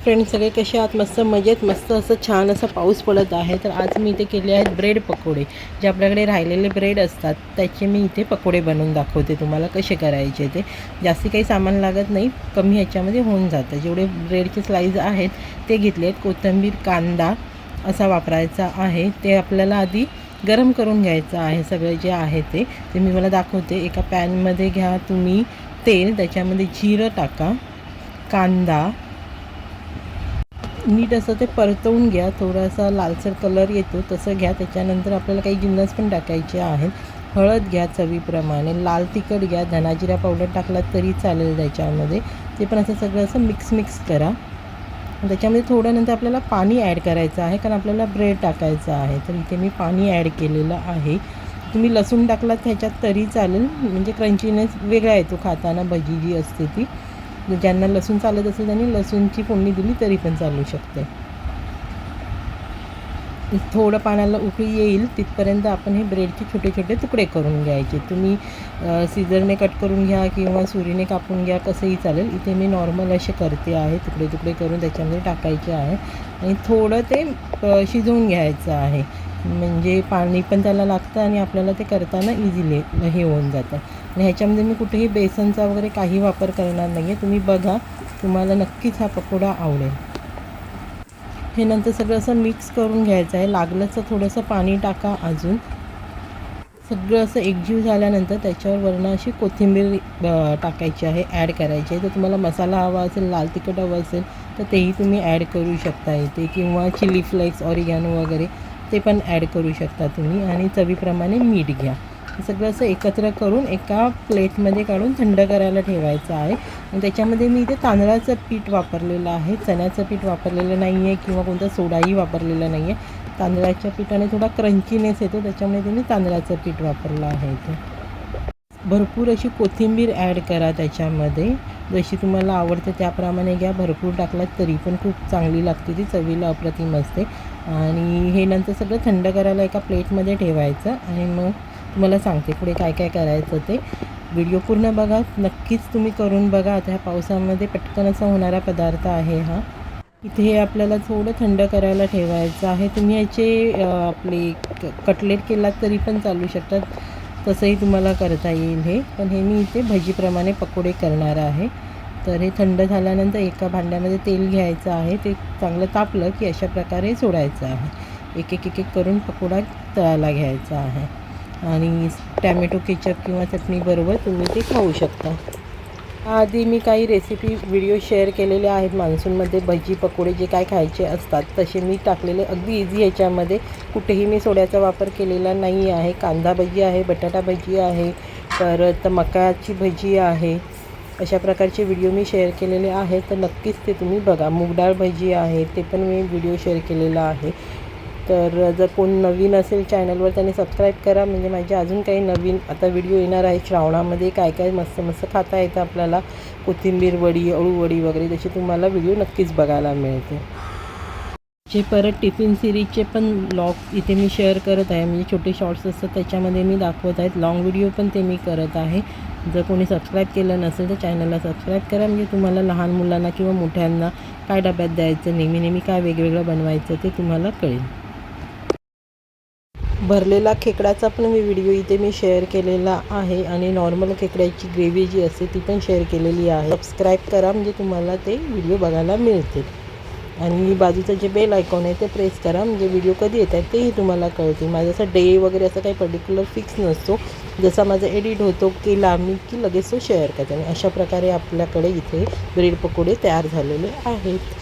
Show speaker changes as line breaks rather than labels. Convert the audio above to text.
Friends सगळे कसे आहात? मस्त मजेत. मस्त असं छान असा पाऊस पडत आहे. तर आज मी इथे केले आहेत ब्रेड पकोडे. जे आपल्याकडे राहिलेले ब्रेड असतात त्याचे मी इथे पकोडे बनवून दाखवते तुम्हाला कसे करायचे ते. जास्ती काही सामान लागत नाही, कमी ह्याच्यामध्ये होऊन जातं. जेवढे ब्रेडचे स्लाईज आहेत ते घेतले आहेत. कोथिंबीर, कांदा असा वापरायचा आहे. ते आपल्याला आधी गरम करून घ्यायचं आहे. सगळे जे आहे ते मी मला दाखवते. एका पॅनमध्ये घ्या तुम्ही तेल, त्याच्यामध्ये जिरं टाका, कांदा नीट असं ते परतवून घ्या. थोडासा लालसर कलर येतो तसं घ्या. त्याच्यानंतर आपल्याला काही जिन्नस पण टाकायचे आहेत. हळद घ्या चवीप्रमाणे, लाल तिखट घ्या, धनाजिरा पावडर टाकलात तरी चालेल त्याच्यामध्ये. ते पण असं सगळं असं मिक्स करा. त्याच्यामध्ये थोडं नंतर आपल्याला पाणी ॲड करायचं आहे, कारण आपल्याला ब्रेड टाकायचं आहे. तर इथे मी पाणी ॲड केलेलं आहे. तुम्ही लसूण टाकलात ह्याच्यात तरी चालेल, म्हणजे क्रंचीनेस वेगळा येतो खाताना. भजी जी असते ती, ज्यांना लसूण चालत असेल त्यांनी लसूणची फोडणी दिली तरी पण चालू शकते. थोडं पाण्याला उकळी येईल तिथपर्यंत आपण हे ब्रेडचे छोटे छोटे तुकडे करून घ्यायचे. तुम्ही सीझरने कट करून घ्या किंवा सुरीने कापून घ्या, कसंही चालेल. इथे मी नॉर्मल असे करते आहे. तुकडे तुकडे करून त्याच्यामध्ये टाकायचे आहे आणि थोडं ते शिजवून घ्यायचं आहे. म्हणजे पाणी पण त्याला लागतं आणि आपल्याला ते करताना इझिली हे होऊन जातं. आणि ह्याच्यामध्ये मी कुठेही बेसनचा वगैरे काही वापर करणार नाही आहे. तुम्ही बघा, तुम्हाला नक्कीच हा पकोडा आवडेल. हे नंतर सगळं असं मिक्स करून घ्यायचं आहे. लागलं तर थोडंसं पाणी टाका अजून. सगळं असं एकजीव झाल्यानंतर त्याच्यावर वरनं अशी कोथिंबीर टाकायची आहे, ॲड करायची आहे. तर तुम्हाला मसाला हवा असेल, लाल तिखट हवं असेल तर तेही तुम्ही ॲड करू शकता इथे, किंवा चिली फ्लेक्स, ऑरिगॅनो वगैरे ते पण ॲड करू शकता तुम्ही. आणि चवीप्रमाणे मीठ घ्या. सगळं असं एकत्र करून एका प्लेटमध्ये काढून थंड करायला ठेवायचं आहे. आणि त्याच्यामध्ये मी इथे तांदळाचं पीठ वापरलेलं आहे, चण्याचं पीठ वापरलेलं नाही आहे किंवा कोणता सोडाही वापरलेला नाही आहे. तांदळाच्या पिठाने थोडा क्रंचीनेस येतो, त्याच्यामुळे मी तांदळाचं पीठ वापरलं आहे इथे. भरपूर अशी कोथिंबीर ॲड करा त्याच्यामध्ये, जशी तुम्हाला आवडते त्याप्रमाणे घ्या. भरपूर टाकलात तरी पण खूप चांगली लागते ती, चवीला अप्रतिम असते. आणि हे नंतर सगळं थंड करायला एका प्लेटमध्ये ठेवायचं. आणि मग तुम्हाला सांगते पुढे काय काय करायचं ते. व्हिडिओ पूर्ण बघा, नक्कीच तुम्ही करून बघा. आता ह्या पावसामध्ये पटकन असा होणारा पदार्थ आहे हा. इथे हे आपल्याला थोडं थंड करायला ठेवायचं आहे. तुम्ही याचे आपले कटलेट केलात तरी पण चालू शकतात, तसंही तुम्हाला करता येईल हे. पण हे मी इथे भजीप्रमाणे पकोडे करणार आहे. तर हे थंड झाल्यानंतर एका भांड्यामध्ये तेल घ्यायचं आहे. ते चांगलं तापलं की अशा प्रकारे सोडायचं आहे. एक एक करून पकोडा तळायला घ्यायचा आहे. आणि टॅमॅटो केचप किंवा चटणीबरोबर तुम्ही ते खाऊ शकता. आधी मी काही रेसिपी व्हिडिओ शेअर केलेले आहेत मान्सूनमध्ये. भजी पकोडे जे काय खायचे असतात तसे मी टाकलेले, अगदी इझी. ह्याच्यामध्ये कुठेही मी सोड्याचा वापर केलेला नाही आहे. कांदा भजी आहे, बटाटा भजी आहे, परत मकाची भजी आहे. अशा प्रकारचे व्हिडिओ मी शेअर केलेले आहेत, तर नक्कीच ते तुम्ही बघा. मूगडाळ भजी आहे, ते पण मी व्हिडिओ शेअर केलेला आहे. तर जर कोण नवीन असेल चॅनलवर त्याने सबस्क्राईब करा, म्हणजे माझे अजून काही नवीन आता व्हिडिओ येणार आहे. श्रावणामध्ये काय काय मस्त मस्त खाता येतं आपल्याला, कोथिंबीर वडी, अळूवडी वगैरे, तसे तुम्हाला व्हिडिओ नक्कीच बघायला मिळते. जे परत टिफिन सिरीजचे पण ब्लॉग इथे मी शेअर करत आहे, म्हणजे छोटे शॉर्ट्स असतात त्याच्यामध्ये मी दाखवत आहेत. लॉंग व्हिडिओ पण ते मी करत आहे. जर कोणी सबस्क्राईब केलं नसेल तर चॅनलला सबस्क्राईब करा, म्हणजे तुम्हाला लहान मुलांना किंवा मोठ्यांना काय डब्यात द्यायचं, नेहमी काय वेगवेगळं बनवायचं ते तुम्हाला कळेल. भरलेला खेकडाचा पण व्हिडिओ इथे मी शेअर केलेला आहे. आणि नॉर्मल खेकड्याची ग्रेव्ही जी असते ती पण शेअर केलेली आहे. सबस्क्राईब करा, म्हणजे तुम्हाला ते व्हिडिओ बघायला मिळतील. आणि बाजूचं जे बेल आयकॉन आहे ते प्रेस करा, म्हणजे व्हिडिओ कधी येत आहेत तेही तुम्हाला कळतील. माझं असं डे वगैरे असं काही पर्टिक्युलर फिक्स नसतो. जसा माझा एडिट होतो केला मी की लगेच तो शेअर करते. आणि अशा प्रकारे आपल्याकडे इथे ब्रेड पकोडे तयार झालेले आहेत.